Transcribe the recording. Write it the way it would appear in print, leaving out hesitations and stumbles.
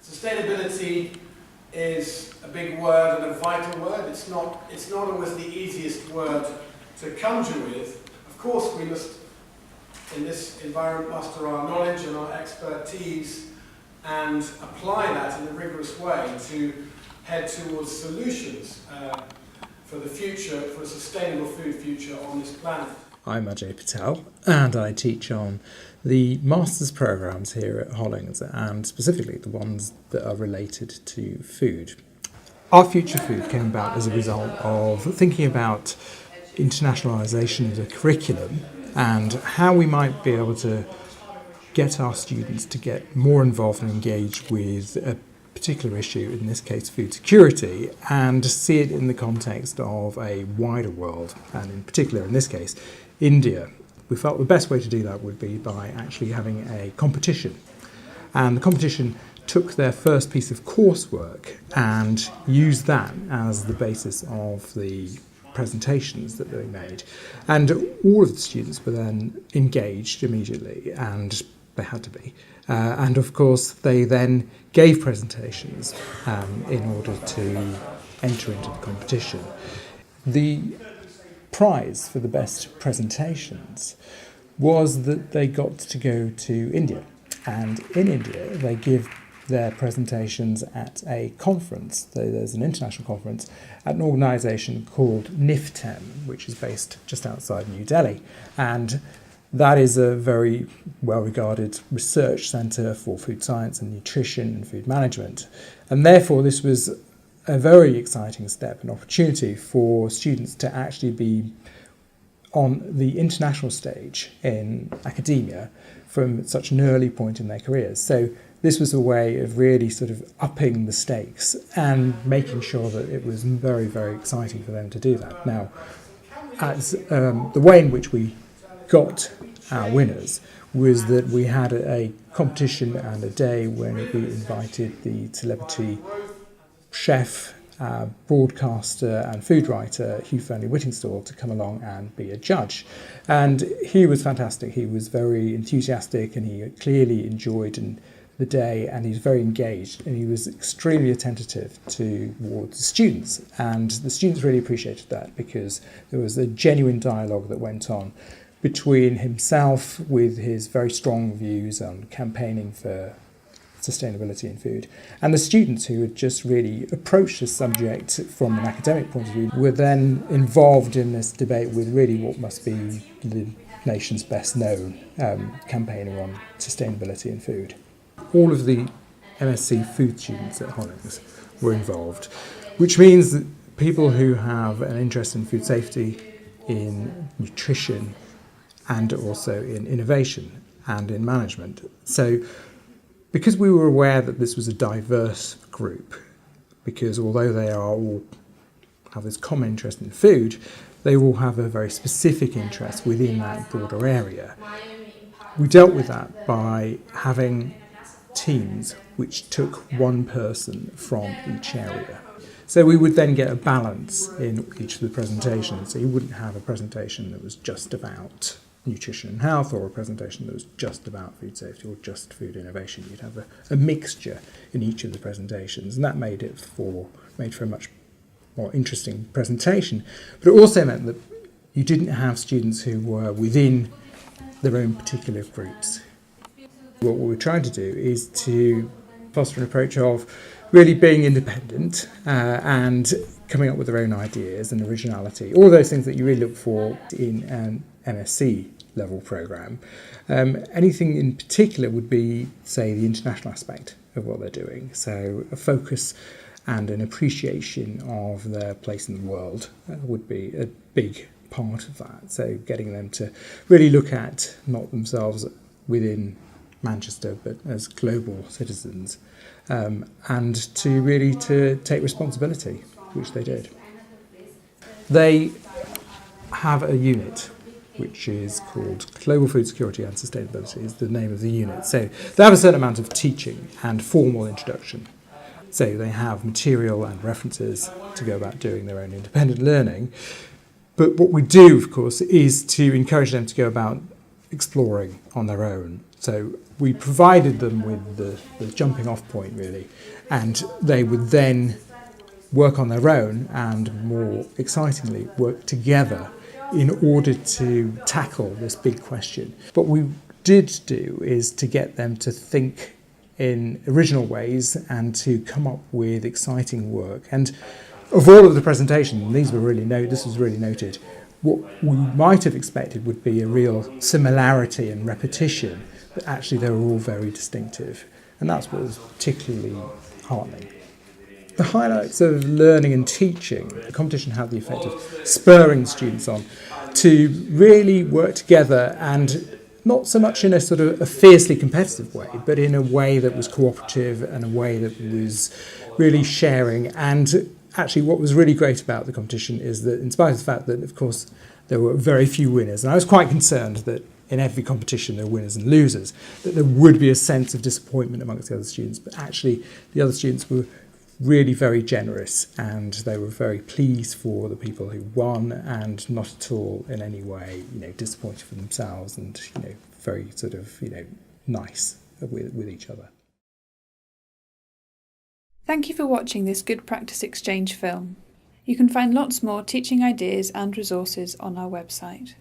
Sustainability is a big word and a vital word. It's not always the easiest word to conjure with. Of course, we must, in this environment, muster our knowledge and our expertise and apply that in a rigorous way to head towards solutions for the future, for a sustainable food future on this planet. I'm Ajay Patel, and I teach on the master's programs here at Hollings, and specifically the ones that are related to food. Our Future Food came about as a result of thinking about internationalisation of the curriculum and how we might be able to get our students to get more involved and engaged with a particular issue, in this case food security, and see it in the context of a wider world, and in particular in this case India. We felt the best way to do that would be by actually having a competition, and the competition took their first piece of coursework and used that as the basis of the presentations that they made, and all of the students were then engaged immediately, and they had to be. And of course, they then gave presentations in order to enter into the competition. The prize for the best presentations was that they got to go to India. And in India, they give their presentations at a conference. So there's an international conference at an organisation called NIFTEM, which is based just outside New Delhi. And that is a very well-regarded research centre for food science and nutrition and food management. And therefore, this was a very exciting step, an opportunity for students to actually be on the international stage in academia from such an early point in their careers. So this was a way of really sort of upping the stakes and making sure that it was very, very exciting for them to do that. Now, as the way in which we got our winners was that we had a competition and a day when we invited the celebrity chef, broadcaster and food writer Hugh Fearnley-Whittingstall to come along and be a judge. And he was fantastic. He was very enthusiastic and he clearly enjoyed the day, and he was very engaged, and he was extremely attentive towards the students. And the students really appreciated that because there was a genuine dialogue that went on between himself with his very strong views on campaigning for sustainability in food, and the students who had just really approached the subject from an academic point of view were then involved in this debate with really what must be the nation's best known campaigner on sustainability in food. All of the MSc food students at Hollings were involved, which means that people who have an interest in food safety, in nutrition, and also in innovation and in management. So because we were aware that this was a diverse group, because although they are all have this common interest in food, they all have a very specific interest within that broader area. We dealt with that by having teams which took one person from each area. So we would then get a balance in each of the presentations. So you wouldn't have a presentation that was just about nutrition and health, or a presentation that was just about food safety or just food innovation. You'd have a mixture in each of the presentations, and that made for a much more interesting presentation. But it also meant that you didn't have students who were within their own particular groups. What we were trying to do is to foster an approach of really being independent and coming up with their own ideas and originality, all those things that you really look for in an MSc level programme. Anything in particular would be, say, the international aspect of what they're doing. So a focus and an appreciation of their place in the world would be a big part of that. So getting them to really look at not themselves within Manchester but as global citizens, and to really to take responsibility, which they did. They have a unit which is called Global Food Security and Sustainability, is the name of the unit. So they have a certain amount of teaching and formal introduction. So they have material and references to go about doing their own independent learning. But what we do, of course, is to encourage them to go about exploring on their own. So we provided them with the jumping off point really, and they would then work on their own and, more excitingly, work together in order to tackle this big question. What we did do is to get them to think in original ways and to come up with exciting work. And of all of the presentation, this was really noted, what we might have expected would be a real similarity and repetition, but actually they were all very distinctive. And that's what was particularly heartening. The highlights of learning and teaching, the competition had the effect of spurring students on to really work together, and not so much in a sort of a fiercely competitive way, but in a way that was cooperative and a way that was really sharing. And actually what was really great about the competition is that, in spite of the fact that, of course, there were very few winners, and I was quite concerned that in every competition there are winners and losers, that there would be a sense of disappointment amongst the other students, but actually the other students were really very generous, and they were very pleased for the people who won, and not at all in any way, disappointed for themselves, and very sort of nice with each other. Thank you for watching this Good Practice Exchange film. You can find lots more teaching ideas and resources on our website.